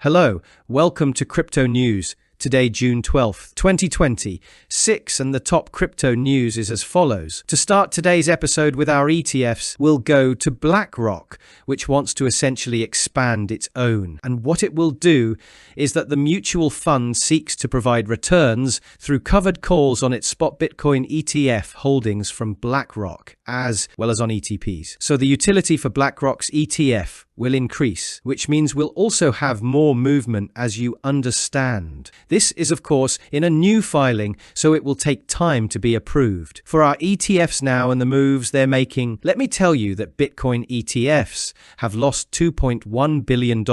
Hello, welcome to Crypto News. Today, June 12th, 2026, and the top crypto news is as follows. To start today's episode with our ETFs, we'll go to BlackRock, which wants to essentially expand its own. And what it will do is that the mutual fund seeks to provide returns through covered calls on its spot Bitcoin ETF holdings from BlackRock, as well as on ETPs. So the utility for BlackRock's ETF will increase, which means we'll also have more movement, as you understand. This is, of course, in a new filing, so it will take time to be approved. For our ETFs now and the moves they're making, let me tell you that Bitcoin ETFs have lost $2.1 billion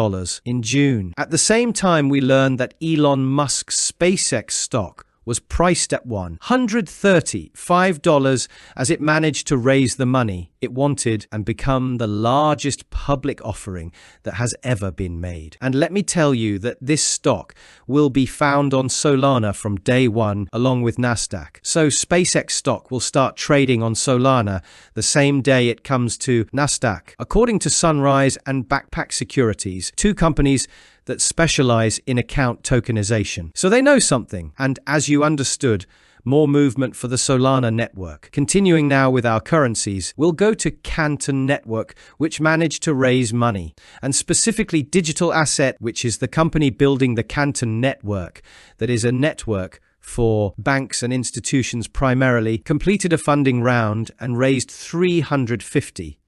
in June. At the same time, we learned that Elon Musk's SpaceX stock was priced at $135 as it managed to raise the money it wanted and become the largest public offering that has ever been made. And let me tell you that this stock will be found on Solana from day one along with Nasdaq. So SpaceX stock will start trading on Solana the same day it comes to Nasdaq. According to Sunrise and Backpack Securities, two companies that specialize in account tokenization. So they know something. And as you understood, more movement for the Solana network. Continuing now with our currencies, we'll go to Canton Network, which managed to raise money, and specifically Digital Asset, which is the company building the Canton Network, that is a network for banks and institutions primarily, completed a funding round and raised $355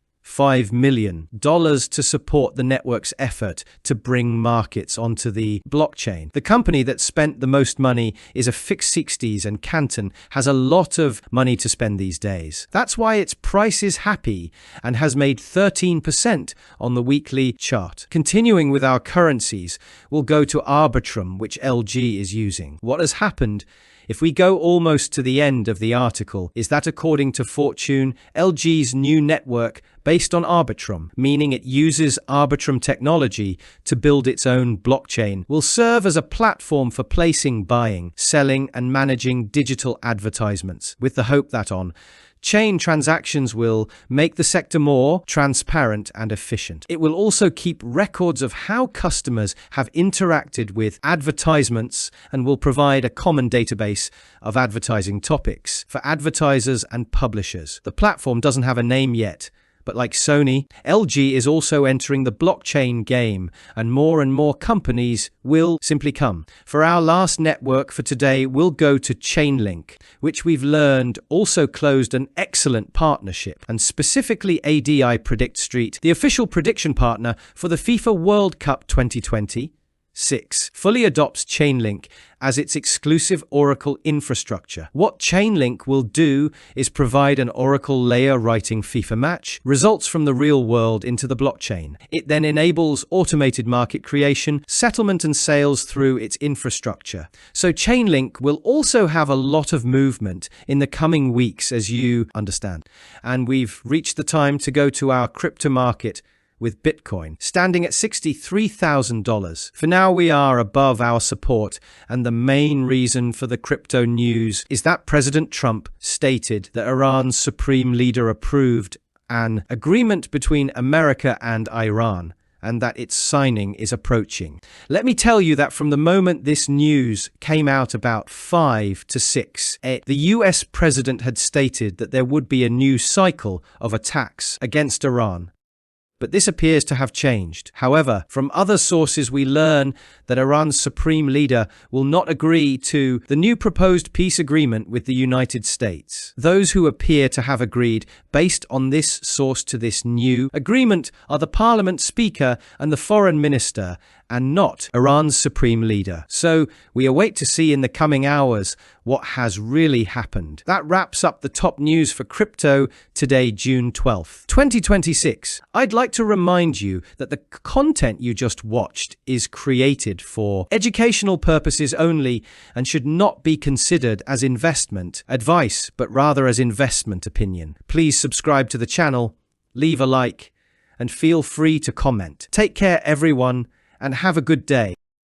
million to support the network's effort to bring markets onto the blockchain. The company that spent the most money is a Fixed 60s, and Canton has a lot of money to spend these days. That's why its price is happy and has made 13% on the weekly chart. Continuing with our currencies, we'll go to Arbitrum, which LG is using. What has happened, if we go almost to the end of the article, is that according to Fortune, LG's new network based on Arbitrum, meaning it uses Arbitrum technology to build its own blockchain, will serve as a platform for placing, buying, selling, and managing digital advertisements, with the hope that on-chain transactions will make the sector more transparent and efficient. It will also keep records of how customers have interacted with advertisements and will provide a common database of advertising topics for advertisers and publishers. The platform doesn't have a name yet, but like Sony, LG is also entering the blockchain game, and more companies will simply come. For our last network for today, we'll go to Chainlink, which we've learned also closed an excellent partnership, and specifically ADI Predict Street, the official prediction partner for the FIFA World Cup 2026, fully adopts Chainlink as its exclusive Oracle infrastructure. What Chainlink will do is provide an Oracle layer writing FIFA match results from the real world into the blockchain. It then enables automated market creation, settlement, and sales through its infrastructure. So Chainlink will also have a lot of movement in the coming weeks, as you understand. And we've reached the time to go to our crypto market, with Bitcoin standing at $63,000. For now, we are above our support, and the main reason for the crypto news is that President Trump stated that Iran's supreme leader approved an agreement between America and Iran, and that its signing is approaching. Let me tell you that from the moment this news came out about 5 to 6, the US president had stated that there would be a new cycle of attacks against Iran. But this appears to have changed. However, from other sources we learn that Iran's supreme leader will not agree to the new proposed peace agreement with the United States. Those who appear to have agreed based on this source to this new agreement are the parliament speaker and the foreign minister, and not Iran's supreme leader. So we await to see in the coming hours what has really happened. That wraps up the top news for crypto today, June 12th, 2026. I'd like to remind you that the content you just watched is created for educational purposes only and should not be considered as investment advice, but rather as investment opinion. Please subscribe to the channel, leave a like, and feel free to comment. Take care, everyone, and have a good day.